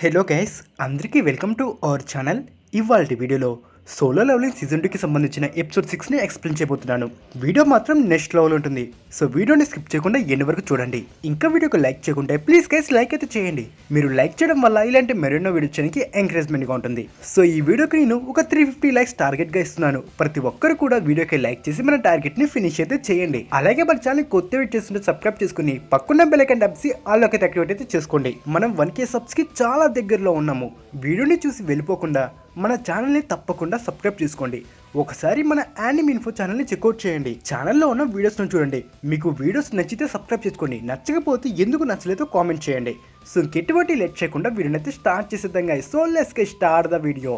Hello guys, అందరికీ welcome to our channel. ఇవాల్టి వీడియోలో సోలో లెవెలింగ్ సీజన్ 2కి సంబంధించిన ఎపిసోడ్ 6ని ఎక్స్ప్లెయిన్ చేయబోతున్నాను. వీడియో మాత్రం నెక్స్ట్ లెవెల్ ఉంటుంది, సో వీడియోని స్కిప్ చేయకుండా ఎండ్ వరకు చూడండి. ఇంకా వీడియోకి లైక్ చేయకుంటే ప్లీజ్ గైస్ లైక్ అయితే చేయండి. మీరు లైక్ చేయడం వల్ల ఇలాంటి మరెన్నో వీడియో చేయడానికి ఎంకరేజ్మెంట్గా ఉంటుంది. సో ఈ వీడియోకి నేను ఒక 350 లైక్స్ టార్గెట్గా ఇస్తున్నాను. ప్రతి ఒక్కరు కూడా వీడియోకి లైక్ చేసి మన టార్గెట్ని ఫినిష్ అయితే చేయండి. అలాగే మన ఛానల్ కొత్త వీడియో చేస్తుంటే సబ్స్క్రైబ్ చేసుకుని పక్కన బెల్ ఐకాన్ ట్యాప్ చేసి ఆల్ అయితే యాక్టివేట్ అయితే చేసుకోండి. మనం 1K సబ్స్కి చాలా దగ్గరలో ఉన్నాము. వీడియోని చూసి వెళ్ళిపోకుండా మన ఛానల్ని తప్పకుండా సబ్స్క్రైబ్ చేసుకోండి. ఒకసారి మన యానిమ్ ఇన్ఫో ఛానల్ని చెక్అవుట్ చేయండి. ఛానల్లో ఉన్న వీడియోస్ను చూడండి. మీకు వీడియోస్ నచ్చితే సబ్స్క్రైబ్ చేసుకోండి, నచ్చకపోతే ఎందుకు నచ్చలేదో కామెంట్ చేయండి. సో ఎటువంటి లేట్ చేయకుండా వీడియోని అయితే స్టార్ట్ చేసేద్దాం guys. So let's get start the video.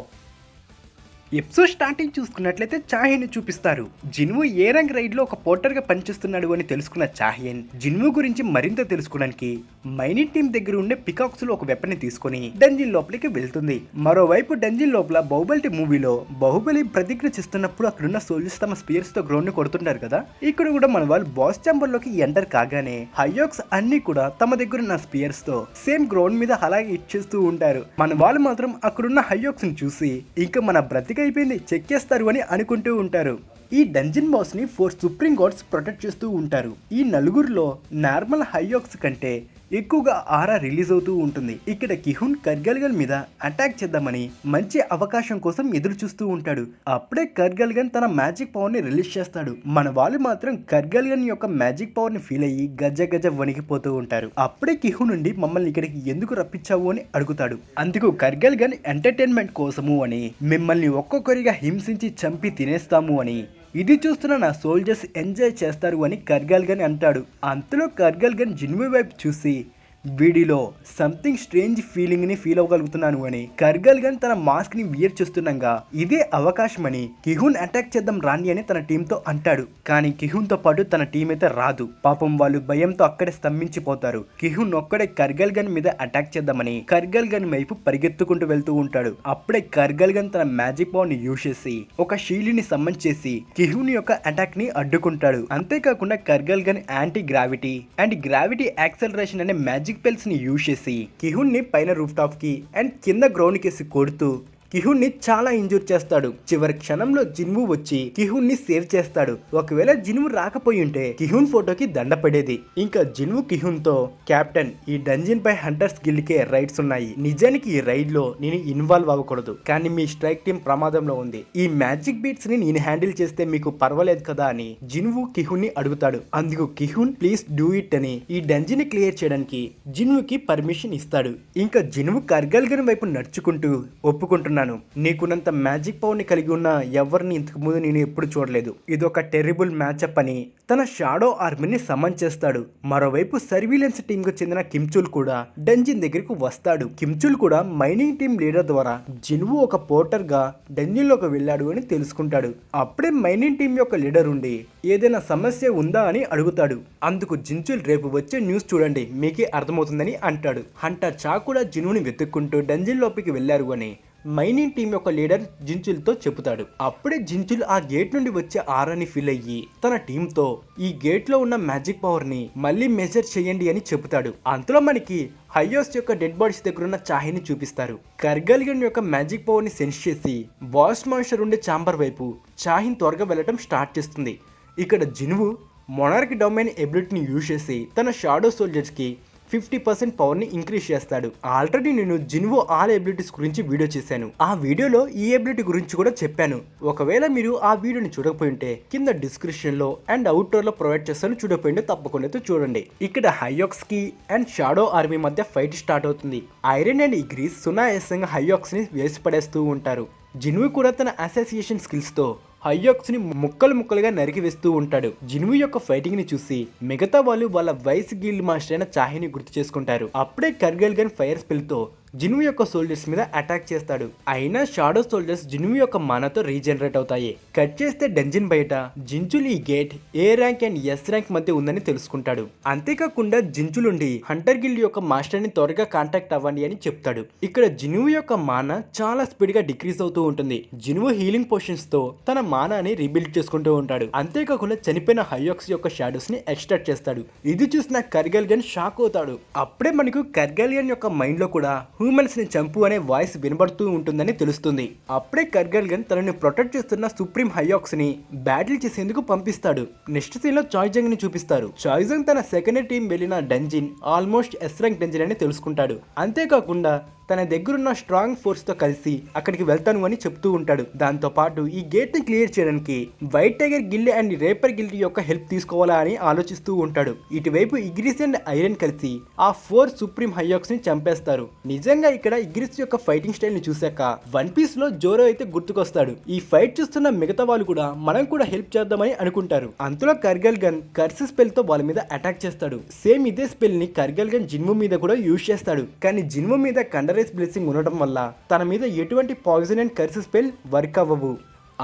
Episode starting చూసుకున్నట్లయితే చాహియన్ చూపిస్తారు. జిన్వు ఏ రంగ్ రైడ్లో ఒక పోర్టర్గా పనిచేస్తున్నాడు అని తెలుసుకున్న చాహియన్ జిన్వు గురించి మరింత తెలుసుకోవడానికి మైనింగ్ టీం దగ్గర ఉండే పికాక్స్లో ఒక వెపన్ ని తీసుకుని డంజిన్ లోపలికి వెళ్తుంది. మరోవైపు డంజిన్ లోపల బాహుబలి మూవీలో బాహుబలి ప్రతిజ్ఞ చేస్తున్నప్పుడు అక్కడున్న సోల్జర్స్ తమ స్పియర్స్ తో గ్రౌండ్ ని కొడుతుంటారు కదా. ఇక్కడ కూడా మన వాళ్ళు బాస్ ఛాంబర్ లోకి ఎంటర్ కాగానే హయోక్స్ అన్ని కూడా తమ దగ్గర ఉన్న స్పియర్స్ తో సేమ్ గ్రౌండ్ మీద అలాగే ఇచ్చేస్తూ ఉంటారు. మన వాళ్ళు మాత్రం అక్కడున్న హయోక్స్ ని చూసి ఇంకా మన బ్రతిక అయిపోయింది, చెక్కేస్తారు అని అనుకుంటూ ఉంటారు. ఈ డంజిన్ బాస్ ని 4 సుప్రీం గాడ్స్ ప్రొటెక్ట్ చేస్తూ ఉంటారు. ఈ నలుగురిలో నార్మల్ హయోక్స్ కంటే ఎక్కువగా ఆరా రిలీజ్ అవుతూ ఉంటుంది. ఇక్కడ కిహున్ కర్గల్గన్ మీద అటాక్ చేద్దామని మంచి అవకాశం కోసం ఎదురు చూస్తూ ఉంటాడు. అప్పుడే కర్గల్గన్ తన మ్యాజిక్ పవర్ ని రిలీజ్ చేస్తాడు. మన వాళ్ళు మాత్రం కర్గల్గన్ యొక్క మ్యాజిక్ పవర్ ని ఫీల్ అయ్యి గజ గజ వణికిపోతూ ఉంటారు. అప్పుడే కిహున్ నుండి మమ్మల్ని ఇక్కడికి ఎందుకు రప్పించావు అని అడుగుతాడు. అందుకు కర్గల్గన్ ఎంటర్టైన్మెంట్ కోసము అని, మిమ్మల్ని ఒక్కొక్కరిగా హింసించి చంపి తినేస్తాము అని, ఇది చూస్తున్న నా సోల్జర్స్ ఎంజాయ్ చేస్తారు అని కర్గల్గన్ అంటాడు. అంతలో కర్గల్గన్ జిన్వు వైపు చూసి వీడిలో సంథింగ్ స్ట్రేంజ్ ఫీలింగ్ ని ఫీల్ అవ్వగలుగుతున్నాను అని కర్గల్గన్ తన మాస్క్ ని వియర్ చేస్తుండగా ఇదే అవకాశం అని కిహున్ అటాక్ చేద్దాం రాండి అని తన టీంతో అంటాడు. కానీ కిహున్ తో పాటు తన టీం అయితే రాదు. పాపం వాళ్ళు భయంతో అక్కడే స్తంభించిపోతారు. కిహున్ ఒక్కడే కర్గల్గన్ మీద అటాక్ చేద్దామని కర్గల్గన్ వైపు పరిగెత్తుకుంటూ వెళ్తూ ఉంటాడు. అప్పుడే కర్గల్గన్ తన మ్యాజిక్ పవర్ ని యూజ్ చేసి ఒక షీల్డ్ ని సమ్మన్ చేసి కిహున్ యొక్క అటాక్ ని అడ్డుకుంటాడు. అంతేకాకుండా కర్గల్గన్ anti gravity and gravity acceleration అనే మ్యాజిక్ పెల్స్ ని యూజ్ చేసి కిహున్ ని పైన రూఫ్ టాప్ కి అండ్ కింద గ్రౌండ్ కేసి కొడుతూ కిహున్ ని చాలా ఇంజూర్ చేస్తాడు. చివరి క్షణంలో జిన్వు వచ్చి కిహున్ ని సేవ్ చేస్తాడు. ఒకవేళ జిన్వు రాకపోయి ఉంటే కిహున్ ఫోటోకి దండ పడేది. ఇంకా జిన్వు కిహున్ తో, కెప్టెన్, ఈ డంజిన్ పై హంటర్స్ గిల్డ్ కే రైడ్స్ ఉన్నాయి. నిజానికి ఈ రైడ్ లో నేను ఇన్వాల్వ్ అవ్వకూడదు, కానీ మీ స్ట్రైక్ టీం ప్రమాదంలో ఉంది. ఈ మ్యాజిక్ బీట్స్ ని నేను హ్యాండిల్ చేస్తే మీకు పర్వాలేదు కదా అని జిన్వు కిహున్ ని అడుగుతాడు. అందుకు కిహున్ ప్లీజ్ డూ ఇట్ అని ఈ డంజిన్ ని క్లియర్ చేయడానికి జిన్వుకి పర్మిషన్ ఇస్తాడు. ఇంకా జిన్వు కర్గల్గన్ వైపు నడుచుకుంటూ ఒప్పుకుంటున్నాడు. నీకున్నంత మ్యాజిక్ పవర్ ని కలిగి ఉన్న ఎవరిని ఇంతకు ముందు నేను ఎప్పుడు చూడలేదు. ఇది ఒక టెర్రిబుల్ మ్యాచ్అప్ అని తన షాడో ఆర్మీని సమన్ చేస్తాడు. మరోవైపు సర్వీలెన్స్ టీమ్ కు చెందిన కిమ్చుల్ కూడా డంజిన్ దగ్గరకు వస్తాడు. కిమ్చుల్ కూడా మైనింగ్ టీం లీడర్ ద్వారా జిన్వు ఒక పోర్టర్ గా డంజిన్ లోకి వెళ్ళాడు అని తెలుసుకుంటాడు. అప్పుడే మైనింగ్ టీం యొక్క లీడర్ ఉండి ఏదైనా సమస్య ఉందా అని అడుగుతాడు. అందుకు జిన్చుల్ రేపు వచ్చే న్యూస్ చూడండి, మీకే అర్థమవుతుందని అంటాడు. హంటర్ చా కూడా జిన్వుని వెతుక్కుంటూ డంజిన్ లోపలికి వెళ్లారు అని మైనింగ్ టీం యొక్క లీడర్ జిన్చుల్ తో చెబుతాడు. అప్పుడే జిన్చుల్ ఆ గేట్ నుండి వచ్చే ఆరాని ఫీల్ అయ్యి తన టీంతో ఈ గేట్ లో ఉన్న మ్యాజిక్ పవర్ ని మళ్ళీ మెజర్ చేయండి అని చెబుతాడు. అంతలో మనకి హయోస్ యొక్క డెడ్ బాడీస్ దగ్గర ఉన్న చాహిని చూపిస్తారు. కర్గల్గన్ యొక్క మ్యాజిక్ పవర్ ని సెన్స్ చేసి బాస్ మాన్స్టర్ ఉండే ఛాంబర్ వైపు చాహిన్ త్వరగా వెళ్ళటం స్టార్ట్ చేస్తుంది. ఇక్కడ జిన్వు మొనార్క్ డొమైన్ ఎబిలిటీని యూజ్ చేసి తన షాడో సోల్జర్స్ కి 50% పవర్ ని ఇంక్రీజ్ చేస్తాడు. ఆల్రెడీ నేను జిన్వు ఆల్ ఎబిలిటీస్ గురించి వీడియో చేశాను. ఆ వీడియోలో ఈ ఎబిలిటీ గురించి కూడా చెప్పాను. ఒకవేళ మీరు ఆ వీడియోని చూడకపోయి ఉంటే కింద డిస్క్రిప్షన్ లో అండ్ అవుట్డోర్ లో ప్రొవైడ్ చేస్తాను, చూడకపోయింటే తప్పకుండా చూడండి. ఇక్కడ హయోక్స్ కి అండ్ షాడో ఆర్మీ మధ్య ఫైట్ స్టార్ట్ అవుతుంది. ఐరన్ అండ్ ఇగ్రీస్ సునాయాసంగా హయోక్స్ ని వేసి పడేస్తూ ఉంటారు. జిన్వు కూడా తన అసోసియేషన్ స్కిల్స్ తో హయోక్స్ ని ముక్కలు ముక్కలుగా నరికి వేస్తూ ఉంటాడు. జిన్వు యొక్క ఫైటింగ్ ని చూసి మిగతా వాళ్ళు వాళ్ళ వైస్ గిల్డ్ మాస్టర్ అయిన చాహిని గుర్తు చేసుకుంటారు. అప్పుడే కర్గల్గన్ ఫైర్ స్పెల్ తో జిన్వు యొక్క సోల్జర్స్ మీద అటాక్ చేస్తాడు. అయినా షాడో సోల్జర్స్ జిన్వు యొక్క మానాతో రీజనరేట్ అవుతాయి. కట్ చేస్తే డంజిన్ బయట జించుల్ ఈ gate A rank and yes rank మధ్య ఉందని తెలుసుకుంటాడు. అంతేకాకుండా జించులుండి హంటర్ గిల్డ్ యొక్క మాస్టర్ ని త్వరగా కాంటాక్ట్ అవ్వండి అని చెప్తాడు. ఇక్కడ జిన్వు యొక్క మానా చాలా స్పీడ్ గా డిక్రీజ్ అవుతూ ఉంటుంది. జిన్వు హీలింగ్ పోషన్స్ తో తన మానాని రీబిల్డ్ చేసుకుంటూ ఉంటాడు. అంతేకాకుండా చనిపోయిన హయోక్స్ యొక్క షాడోస్ ని ఎక్స్ట్రాక్ట్ చేస్తాడు. ఇది చూసిన కర్గల్గన్ షాక్ అవుతాడు. అప్పుడే మనకు కర్గల్గన్ యొక్క మైండ్ లో కూడా హ్యూమన్స్ ని చంపు అనే వాయిస్ వినబడుతూ ఉంటుందని తెలుస్తుంది. అప్పుడే కర్గల్గన్ తనని ప్రొటెక్ట్ చేస్తున్న సుప్రీం హయాక్స్ ని బ్యాటిల్ చేసేందుకు పంపిస్తాడు. నెక్స్ట్ సీన్ లో చాయ్జంగ్ ని చూపిస్తారు. చాయ్జంగ్ తన సెకండ్ టీం వెళ్ళిన డంజిన్ ఆల్మోస్ట్ ఎస్ ర్యాంక్ డంజిన్ అని తెలుసుకుంటాడు. అంతేకాకుండా తన దగ్గరున్న స్ట్రాంగ్ ఫోర్స్ తో కలిసి అక్కడికి వెళ్తాను అని చెప్తూ ఉంటాడు. దాంతో పాటు ఈ గేట్ ని క్లియర్ చేయడానికి white tiger guild and wrapper guild యొక్క హెల్ప్ తీసుకోవాలా అని ఆలోచిస్తూ ఉంటాడు. ఇటువైపు ఇగ్రిస్ అండ్ ఐరన్ కలిసి ఆ 4 సుప్రీం హయాక్స్ ని చంపేస్తారు. నిజంగా ఇక్కడ ఇగ్రిస్ యొక్క ఫైటింగ్ స్టైల్ ని చూశాక వన్ పీస్ లో జోరో అయితే గుర్తుకొస్తాడు. ఈ ఫైట్ చూస్తున్న మిగతా వాళ్ళు కూడా మనం కూడా హెల్ప్ చేద్దామని అనుకుంటారు. అంతలో కర్గల్గన్ కర్స్ స్పెల్ తో వాళ్ళ మీద అటాక్ చేస్తాడు. సేమ్ ఇదే స్పెల్ ని కర్గల్గన్ జిన్ము మీద కూడా యూజ్ చేస్తాడు. కానీ జిన్ము మీద కండరేస్ బ్లెస్సింగ్ ఉండటం వల్ల తన మీద ఎటువంటి poison and curse spell work అవ్వవు.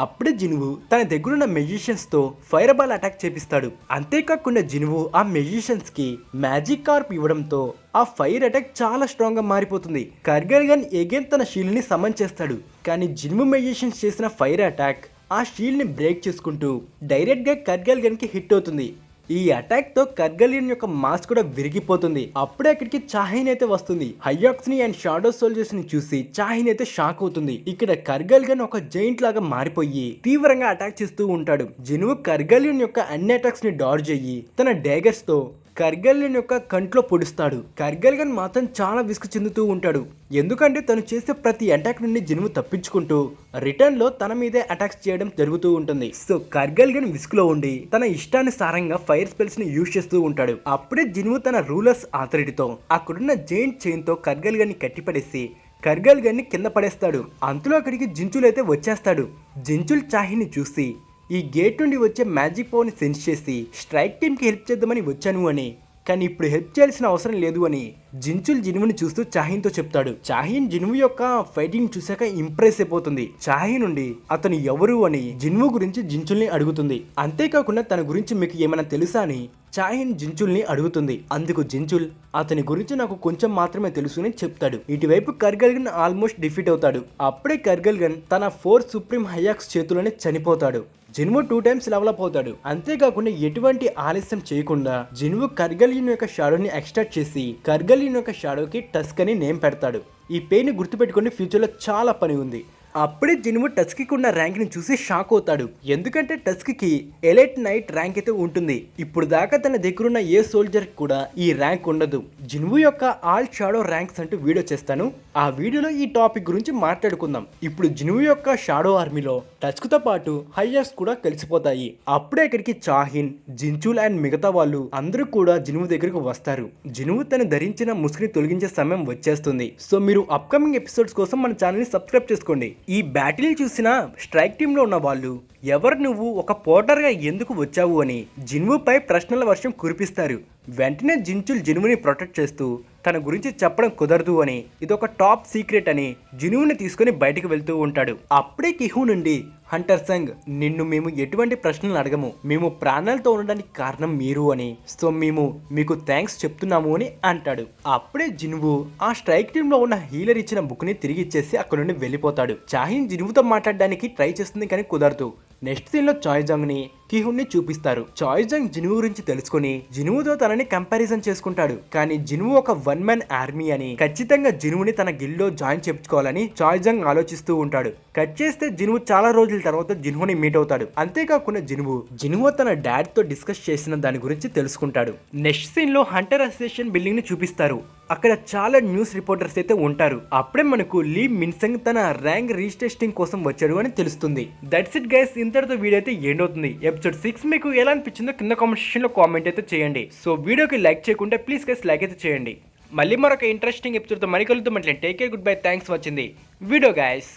అప్పుడే జిన్వు తన దగ్గరున్న మెజిషియన్స్ తో ఫైర్ బాల్ అటాక్ చేపిస్తాడు. అంతేకాకుండా జిన్వు ఆ మెజిషియన్స్ కి మ్యాజిక్ కార్ప్ ఇవ్వడంతో ఆ ఫైర్ అటాక్ చాలా స్ట్రాంగ్ గా మారిపోతుంది. కర్గల్గన్ ఎగైన్ తన షీల్డ్ ని సమన్ చేస్తాడు. కానీ జిన్వు మెజిషియన్స్ చేసిన ఫైర్ అటాక్ ఆ షీల్డ్ ని బ్రేక్ చేసుకుంటూ డైరెక్ట్ గా కర్గల్గన్ కి హిట్ అవుతుంది. ఈ అటాక్ తో కర్గలియన్ యొక్క మాస్క్ కూడా విరిగిపోతుంది. అప్పుడే అక్కడికి చాహిన్ అయితే వస్తుంది. హయాక్స్ ని అండ్ షాడో సోల్జర్స్ ని చూసి చాహిన్ అయితే షాక్ అవుతుంది. ఇక్కడ కర్గల్గన్ ఒక జైంట్ లాగా మారిపోయి తీవ్రంగా అటాక్ చేస్తూ ఉంటాడు. జిన్వు కర్గలియన్ యొక్క అన్ని అటాక్స్ ని డాడ్జ్ అయ్యి తన డేగర్స్ తో కర్గల్గన్ యొక్క కంట్లో పొడుస్తాడు. కర్గల్గన్ మాత్రం చాలా విసుగు చెందుతూ ఉంటాడు. ఎందుకంటే తను చేసే ప్రతి అటాక్ నుండి జిన్వు తప్పించుకుంటూ రిటర్న్ లో తన మీదే అటాక్స్ చేయడం జరుగుతూ ఉంటుంది. సో కర్గల్గన్ విసుగులో ఉండి తన ఇష్టానుసారంగా ఫైర్ స్పెల్స్ ని యూజ్ చేస్తూ ఉంటాడు. అప్పుడే జిన్వు తన రూలర్స్ ఆథరిటీతో అక్కడున్న జైంట్ చైన్ తో కర్గల్గన్ ని కట్టిపడేసి కర్గల్గన్ ని కింద పడేస్తాడు. అంతలో అక్కడికి జించుల్ అయితే వచ్చేస్తాడు. జించుల్ చాహిని చూసి ఈ గేట్ నుండి వచ్చే మ్యాజిక్ పవర్ ని సెన్స్ చేసి స్ట్రైక్ టీమ్ కి హెల్ప్ చేద్దామని వచ్చాను అని, కానీ ఇప్పుడు హెల్ప్ చేయాల్సిన అవసరం లేదు అని జించుల్ జిన్వుని చూస్తూ చాహిన్ తో చెప్తాడు. చాహిన్ జిన్వు యొక్క ఫైటింగ్ చూశాక ఇంప్రెస్ అయిపోతుంది. చాహిన్ నుండి అతను ఎవరు అని జిన్వు గురించి జించుల్ని అడుగుతుంది. అంతేకాకుండా తన గురించి మీకు ఏమైనా తెలుసా అని చాహిన్ జించుల్ని అడుగుతుంది. అందుకు జించుల్ అతని గురించి నాకు కొంచెం మాత్రమే తెలుసు అని చెప్తాడు. ఇటువైపు కర్గల్గన్ ఆల్మోస్ట్ డిఫీట్ అవుతాడు. అప్పుడే కర్గల్గన్ తన 4 సుప్రీం హయాక్స్ చేతుల్లోనే చనిపోతాడు. జిన్వు 2 టైమ్స్ లెవెల్ అప్ అవుతాడు. అంతేకాకుండా ఎటువంటి ఆలస్యం చేయకుండా జిన్వు కర్గలియన్ యొక్క షాడోని ఎక్స్ట్రాక్ట్ చేసి కర్గలియన్ యొక్క షాడోకి టస్క్ అని నేమ్ పెడతాడు. ఈ పేరుని గుర్తుపెట్టుకుని ఫ్యూచర్లో చాలా పని ఉంది. అప్పుడే జిన్వు టస్కీకి ఉన్న ర్యాంక్ ని చూసి షాక్ అవుతాడు. ఎందుకంటే టస్కీకి ఎలైట్ నైట్ ర్యాంక్ అయితే ఉంటుంది. ఇప్పుడు దాకా తన దగ్గరున్న ఏ సోల్జర్ కూడా ఈ ర్యాంక్ ఉండదు. జిన్వు యొక్క ఆల్ షాడో ర్యాంక్స్ అంటూ వీడియో చేస్తాను. ఆ వీడియోలో ఈ టాపిక్ గురించి మాట్లాడుకుందాం. ఇప్పుడు జిన్వు యొక్క షాడో ఆర్మీలో టస్క్తో పాటు హైయర్స్ కూడా కలిసిపోతాయి. అప్పుడే ఇక్కడికి చాహిన్, జించుల్ అండ్ మిగతా వాళ్ళు అందరూ కూడా జిన్వు దగ్గరకు వస్తారు. జిన్వు తను ధరించిన ముసుగుని తొలగించే సమయం వచ్చేస్తుంది. సో మీరు అప్కమింగ్ ఎపిసోడ్స్ కోసం మన ఛానల్ని సబ్స్క్రైబ్ చేసుకోండి. ఈ బ్యాటిల్ చూసిన స్ట్రైక్ టీంలో ఉన్న వాళ్ళు ఎవరు నువ్వు ఒక పోర్టర్గా ఎందుకు వచ్చావు అని జిన్వుపై ప్రశ్నల వర్షం కురిపిస్తారు. వెంటనే జించుల్ జిన్వుని ప్రొటెక్ట్ చేస్తూ తన గురించి చెప్పడం కుదరదు అని, ఇదొక టాప్ సీక్రెట్ అని జిన్వుని తీసుకుని బయటకు వెళ్తూ ఉంటాడు. అప్పుడే కిహు నుండి హంటర్ సంగ్, నిన్ను మేము ఎటువంటి ప్రశ్నలు అడగము, మేము ప్రాణాలతో ఉండడానికి కారణం మీరు అని, సో మేము మీకు థ్యాంక్స్ చెప్తున్నాము అని అంటాడు. అప్పుడే జిన్వు ఆ స్ట్రైక్ టీమ్ లో ఉన్న హీలర్ ఇచ్చిన బుక్ ని తిరిగి ఇచ్చేసి అక్కడ నుండి వెళ్ళిపోతాడు. చాహిన్ జిన్వుతో మాట్లాడడానికి ట్రై చేస్తుంది కానీ కుదరదు. నెక్స్ట్ సీన్ లో చాయ్జంగ్ ని కిహున్ ని చూపిస్తారు. చాయ్జంగ్ జిన్వు గురించి తెలుసుకుని జిన్వుతో తనని కంపారిజన్ చేసుకుంటాడు. కానీ జిన్వు ఒక 1 మ్యాన్ ఆర్మీ అని, ఖచ్చితంగా జిన్వుని తన గిల్డ్ లో జాయిన్ చేయించుకోవాలని చాయ్జంగ్ ఆలోచిస్తూ ఉంటాడు. కట్ చేస్తే జిన్వు చాలా రోజుల తర్వాత జిన్వుని మీట్ అవుతాడు. అంతేకాకుండా జిన్వు తన డాడ్ తో డిస్కస్ చేసిన దాని గురించి తెలుసుకుంటాడు. నెక్స్ట్ సీన్ లో హంటర్ అసోసియేషన్ బిల్డింగ్ ని చూపిస్తారు. అక్కడ చాలా న్యూస్ రిపోర్టర్స్ అయితే ఉంటారు. అప్పుడే మనకు లీ మిన్సంగ్ తన ర్యాంక్ రీటెస్టింగ్ కోసం వచ్చాడు అని తెలుస్తుంది. దట్స్ ఇట్ గైస్, ఇంతటితో వీడియో అయితే ఎండ్ అవుతుంది. ఎపిసోడ్ 6 మీకు ఎలా అనిపించిందో కింద కామెంట్ సెక్షన్ లో కామెంట్ అయితే చేయండి. సో వీడియోకి లైక్ చేయకుంటే ప్లీజ్ గైస్ లైక్ అయితే చేయండి. మళ్ళీ మరొక ఇంట్రెస్టింగ్ ఎపిసోడ్తో మళ్ళీ కలుద్దాం. Take care, good bye, thanks for watching the video guys.